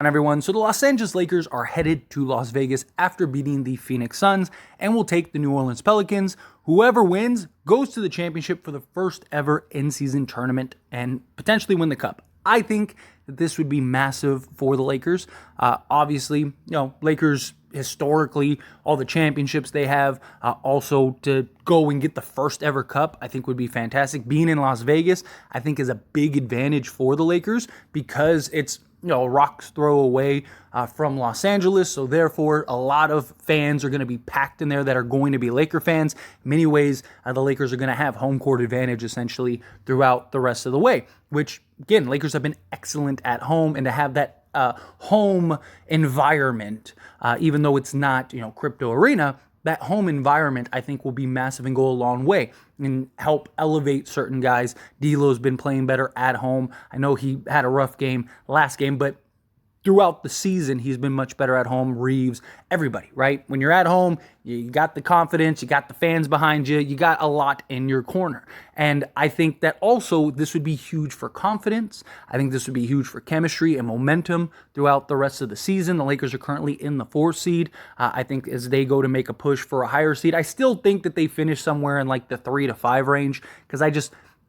Everyone. So the Los Angeles Lakers are headed to Las Vegas after beating the Phoenix Suns and will take the New Orleans Pelicans. Whoever wins goes to the championship for the first ever in-season tournament and potentially win the cup. I think that this would be massive for the Lakers. Obviously, Lakers historically, all the championships they have, also to go and get the first ever cup, I think would be fantastic. Being in Las Vegas, I think is a big advantage for the Lakers because it's a rock's throw away from Los Angeles. So therefore, a lot of fans are going to be packed in there that are going to be Laker fans. In many ways, the Lakers are going to have home court advantage essentially throughout the rest of the way, which again, Lakers have been excellent at home, and to have that home environment, even though it's not, crypto arena, that home environment, I think, will be massive and go a long way and help elevate certain guys. D'Lo's been playing better at home. I know he had a rough game last game, but throughout the season, he's been much better at home. Reeves, everybody, right? When you're at home, you got the confidence, you got the fans behind you, you got a lot in your corner. And I think that also this would be huge for confidence. I think this would be huge for chemistry and momentum throughout the rest of the season. The Lakers are currently in the 4th seed. I think as they go to make a push for a higher seed, I still think that they finish somewhere in like the 3 to 5 range because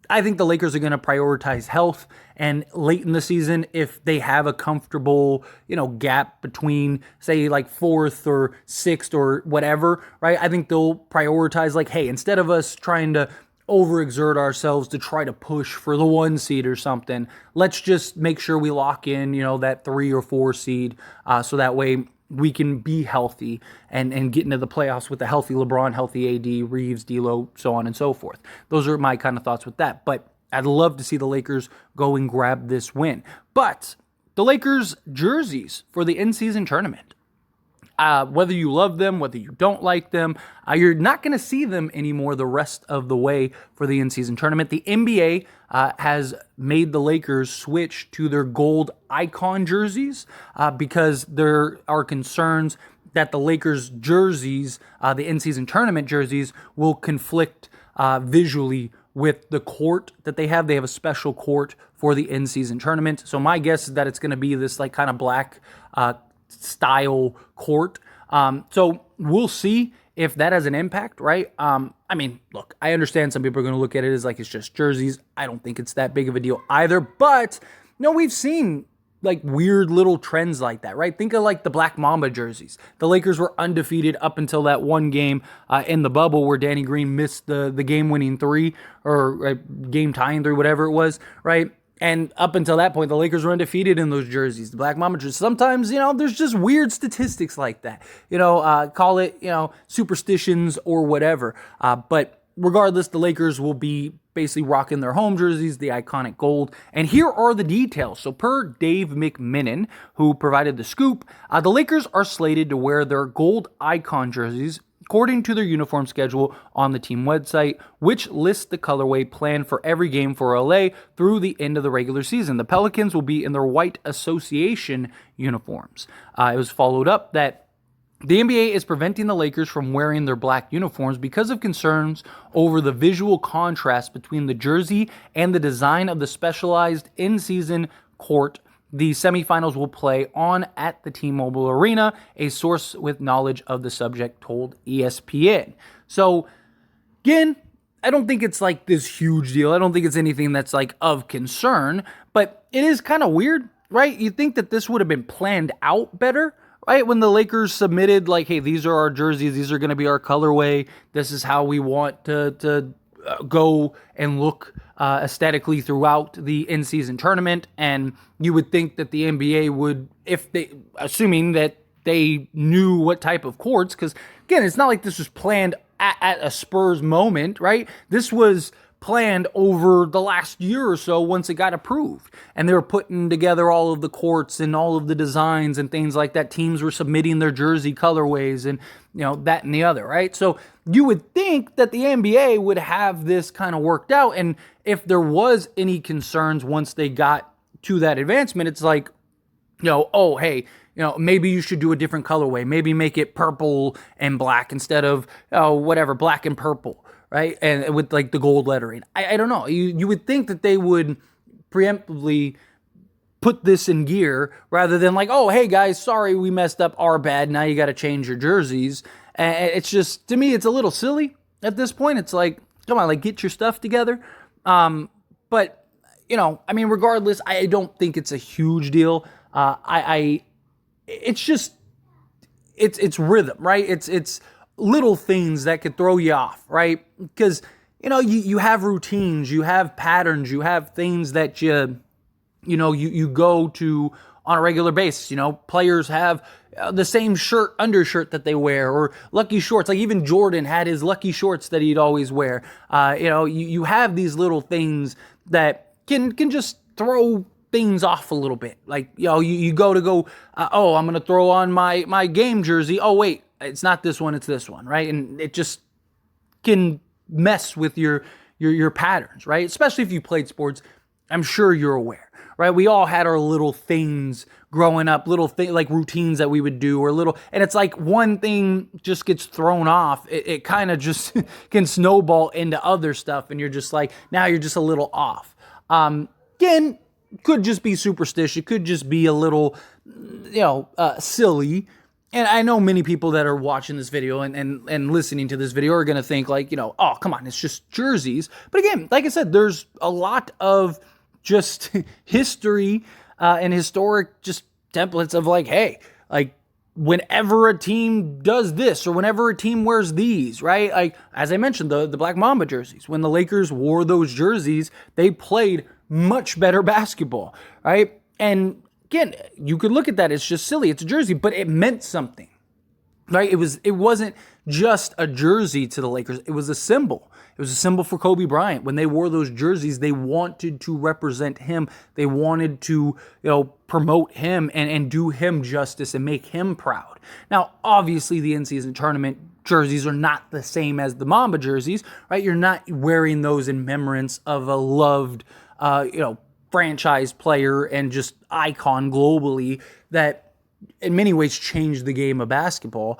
I think the Lakers are going to prioritize health, and late in the season, if they have a comfortable, gap between, say, like 4th or 6th or whatever, right? I think they'll prioritize like, hey, instead of us trying to overexert ourselves to try to push for the 1 seed or something, let's just make sure we lock in, that 3 or 4 seed, so that way we can be healthy and get into the playoffs with a healthy LeBron, healthy AD, Reeves, D'Lo, so on and so forth. Those are my kind of thoughts with that. But I'd love to see the Lakers go and grab this win. But the Lakers jerseys for the in-season tournament, whether you love them, whether you don't like them, you're not going to see them anymore the rest of the way for the in-season tournament. The NBA has made the Lakers switch to their gold icon jerseys because there are concerns that the Lakers jerseys, the in-season tournament jerseys, will conflict visually with the court that they have. They have a special court for the in-season tournament. So my guess is that it's going to be this like kind of black style court. So we'll see if that has an impact, right? Look, I understand some people are going to look at it as like it's just jerseys. I don't think it's that big of a deal either, but we've seen like weird little trends like that, right? Think of like the Black Mamba jerseys. The Lakers were undefeated up until that one game in the bubble where Danny Green missed the game-winning 3 or game-tying 3, whatever it was, right? And up until that point, the Lakers were undefeated in those jerseys, the Black Mamba jerseys. Sometimes, there's just weird statistics like that. Call it, superstitions or whatever. But regardless, the Lakers will be basically rocking their home jerseys, the iconic gold. And here are the details. So per Dave McMinnon, who provided the scoop, the Lakers are slated to wear their gold icon jerseys according to their uniform schedule on the team website, which lists the colorway planned for every game for LA through the end of the regular season. The Pelicans will be in their white association uniforms. It was followed up that the NBA is preventing the Lakers from wearing their black uniforms because of concerns over the visual contrast between the jersey and the design of the specialized in-season court the semifinals will play on at the T-Mobile Arena, a source with knowledge of the subject told ESPN. So, again, I don't think it's like this huge deal. I don't think it's anything that's like of concern, but it is kind of weird, right? You think that this would have been planned out better, right? When the Lakers submitted like, hey, these are our jerseys, these are going to be our colorway, this is how we want to go and look aesthetically throughout the in-season tournament, and you would think that the NBA would, assuming that they knew what type of courts, because again, it's not like this was planned at a Spurs moment, right? This was planned over the last year or so once it got approved. And they were putting together all of the courts and all of the designs and things like that. Teams were submitting their jersey colorways and, that and the other, right? So you would think that the NBA would have this kind of worked out. And if there was any concerns once they got to that advancement, it's like, maybe you should do a different colorway. Maybe make it purple and black instead of, black and purple. Right? And with like the gold lettering. I don't know. You would think that they would preemptively put this in gear rather than like, oh, hey guys, sorry we messed up, our bad, now you got to change your jerseys. And it's just, to me, it's a little silly at this point. It's like, come on, like, get your stuff together. But, I mean, regardless, I don't think it's a huge deal. It's just, it's rhythm, right? It's little things that could throw you off, right? Because, you have routines, you have patterns, you have things that you go to on a regular basis. Players have the same undershirt that they wear, or lucky shorts. Like even Jordan had his lucky shorts that he'd always wear. You have these little things that can just throw things off a little bit. Like, you go, I'm going to throw on my game jersey. Oh, wait, it's not this one, it's this one, right? And it just can mess with your patterns, right? Especially if you played sports. I'm sure you're aware, right? We all had our little things growing up, little things like routines that we would do, and it's like one thing just gets thrown off. It kind of just can snowball into other stuff, and you're just like, now you're just a little off. Again, could just be superstition, could just be a little, silly. And I know many people that are watching this video and listening to this video are going to think like, oh, come on, it's just jerseys. But again, like I said, there's a lot of just history and historic just templates of like, hey, like whenever a team does this or whenever a team wears these, right? Like, as I mentioned, the Black Mamba jerseys, when the Lakers wore those jerseys, they played much better basketball, right? And again, you could look at that, it's just silly, it's a jersey, but it meant something, right? It wasn't just a jersey to the Lakers, it was a symbol. It was a symbol for Kobe Bryant. When they wore those jerseys, they wanted to represent him. They wanted to, promote him and do him justice and make him proud. Now, obviously, the in-season tournament jerseys are not the same as the Mamba jerseys, right? You're not wearing those in remembrance of a loved, franchise player and just icon globally that in many ways changed the game of basketball.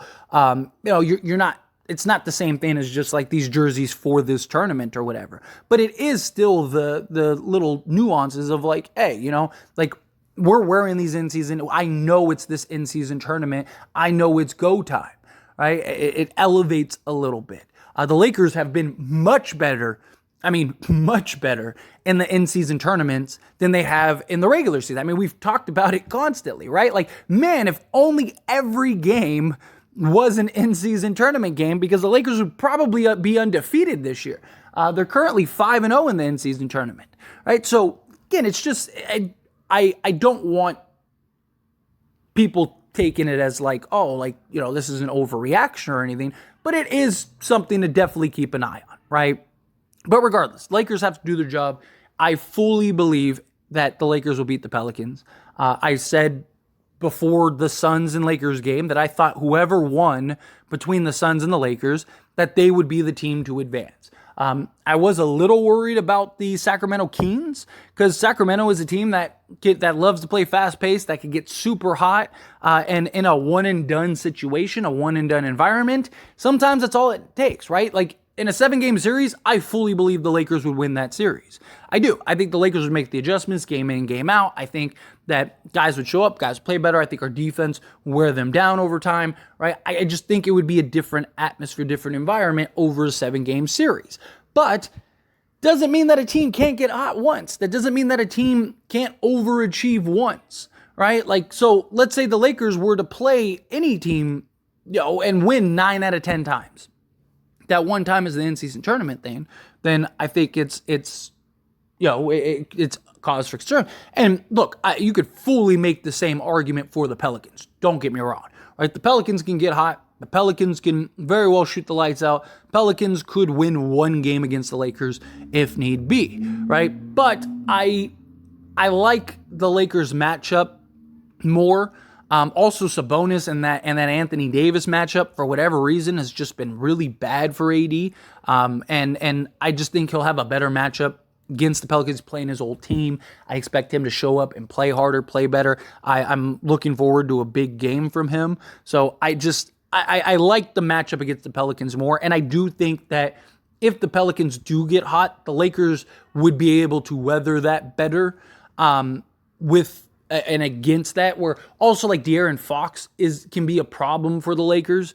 You're not, it's not the same thing as just like these jerseys for this tournament or whatever, but it is still the little nuances of like, hey, like we're wearing these in season. I know it's this in season tournament. I know it's go time, right? It elevates a little bit. The Lakers have been much better in the in-season tournaments than they have in the regular season. I mean, we've talked about it constantly, right? Like, man, if only every game was an in-season tournament game, because the Lakers would probably be undefeated this year. They're currently 5-0 in the in-season tournament, right? So, again, it's just, I don't want people taking it as like, oh, like, this is an overreaction or anything, but it is something to definitely keep an eye on, right? But regardless, Lakers have to do their job. I fully believe that the Lakers will beat the Pelicans. I said before the Suns and Lakers game that I thought whoever won between the Suns and the Lakers, that they would be the team to advance. I was a little worried about the Sacramento Kings, because Sacramento is a team that loves to play fast-paced, that can get super hot, and in a one-and-done situation, a one-and-done environment, sometimes that's all it takes, right? Like, in a 7-game series, I fully believe the Lakers would win that series. I do. I think the Lakers would make the adjustments game in, game out. I think that guys would show up, guys would play better. I think our defense would wear them down over time, right? I just think it would be a different atmosphere, different environment over a 7-game series. But doesn't mean that a team can't get hot once. That doesn't mean that a team can't overachieve once, right? Like, so let's say the Lakers were to play any team, and win 9 out of 10 times. That one time is the in-season tournament thing, then I think it's cause for concern. And look, you could fully make the same argument for the Pelicans. Don't get me wrong, right? The Pelicans can get hot. The Pelicans can very well shoot the lights out. Pelicans could win one game against the Lakers if need be, right? But I like the Lakers matchup more. Also, Sabonis and that Anthony Davis matchup, for whatever reason, has just been really bad for AD. And I just think he'll have a better matchup against the Pelicans playing his old team. I expect him to show up and play harder, play better. I'm looking forward to a big game from him. So I like the matchup against the Pelicans more. And I do think that if the Pelicans do get hot, the Lakers would be able to weather that better with and against that, where also like De'Aaron Fox can be a problem for the Lakers,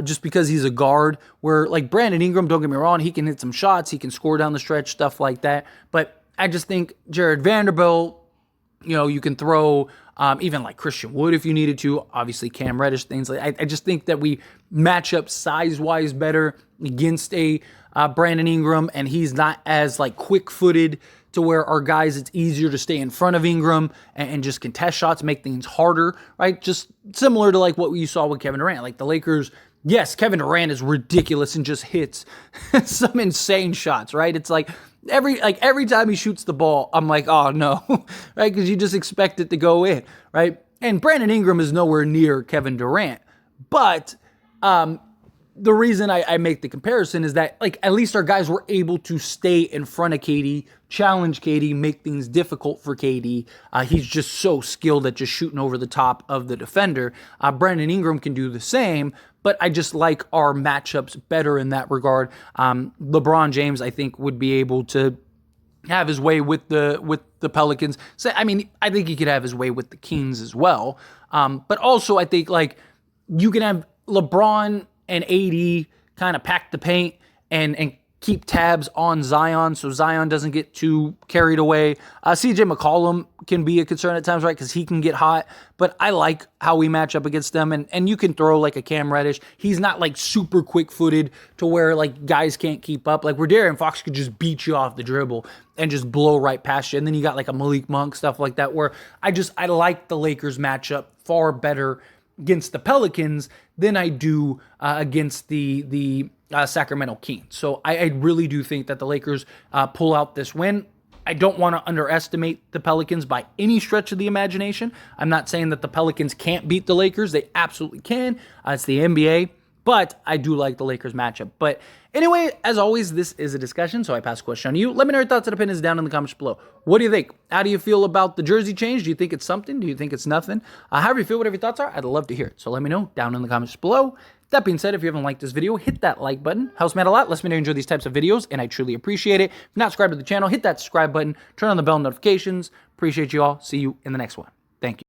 just because he's a guard. Where like Brandon Ingram, don't get me wrong, he can hit some shots, he can score down the stretch, stuff like that. But I just think Jared Vanderbilt, you can throw even like Christian Wood if you needed to. Obviously Cam Reddish, things like I just think that we match up size-wise better against a Brandon Ingram, and he's not as like quick-footed to where our guys, it's easier to stay in front of Ingram and just contest shots, make things harder, right? Just similar to like what you saw with Kevin Durant. Like the Lakers, yes, Kevin Durant is ridiculous and just hits some insane shots, right? It's like every time he shoots the ball, I'm like, oh no, right? Because you just expect it to go in, right? And Brandon Ingram is nowhere near Kevin Durant, but the reason I make the comparison is that like at least our guys were able to stay in front of KD, challenge KD, make things difficult for KD. He's just so skilled at just shooting over the top of the defender. Brandon Ingram can do the same, but I just like our matchups better in that regard. LeBron James, I think, would be able to have his way with the Pelicans. So, I mean, I think he could have his way with the Kings as well. But also, I think like you can have LeBron and AD kind of pack the paint and keep tabs on Zion so Zion doesn't get too carried away. CJ McCollum can be a concern at times, right? Because he can get hot. But I like how we match up against them. And you can throw like a Cam Reddish. He's not like super quick-footed to where like guys can't keep up. Like where De'Aaron Fox could just beat you off the dribble and just blow right past you. And then you got like a Malik Monk, stuff like that, where I like the Lakers matchup far better against the Pelicans than I do against the Sacramento Kings. So I really do think that the Lakers pull out this win. I don't want to underestimate the Pelicans by any stretch of the imagination. I'm not saying that the Pelicans can't beat the Lakers. They absolutely can. It's the NBA. But I do like the Lakers matchup. But anyway, as always, this is a discussion, so I pass the question on to you. Let me know your thoughts and opinions down in the comments below. What do you think? How do you feel about the jersey change? Do you think it's something? Do you think it's nothing? However you feel, whatever your thoughts are, I'd love to hear it. So let me know down in the comments below. That being said, if you haven't liked this video, hit that like button. Helps me out a lot. Lets me know you enjoy these types of videos, and I truly appreciate it. If you're not subscribed to the channel, hit that subscribe button. Turn on the bell notifications. Appreciate you all. See you in the next one. Thank you.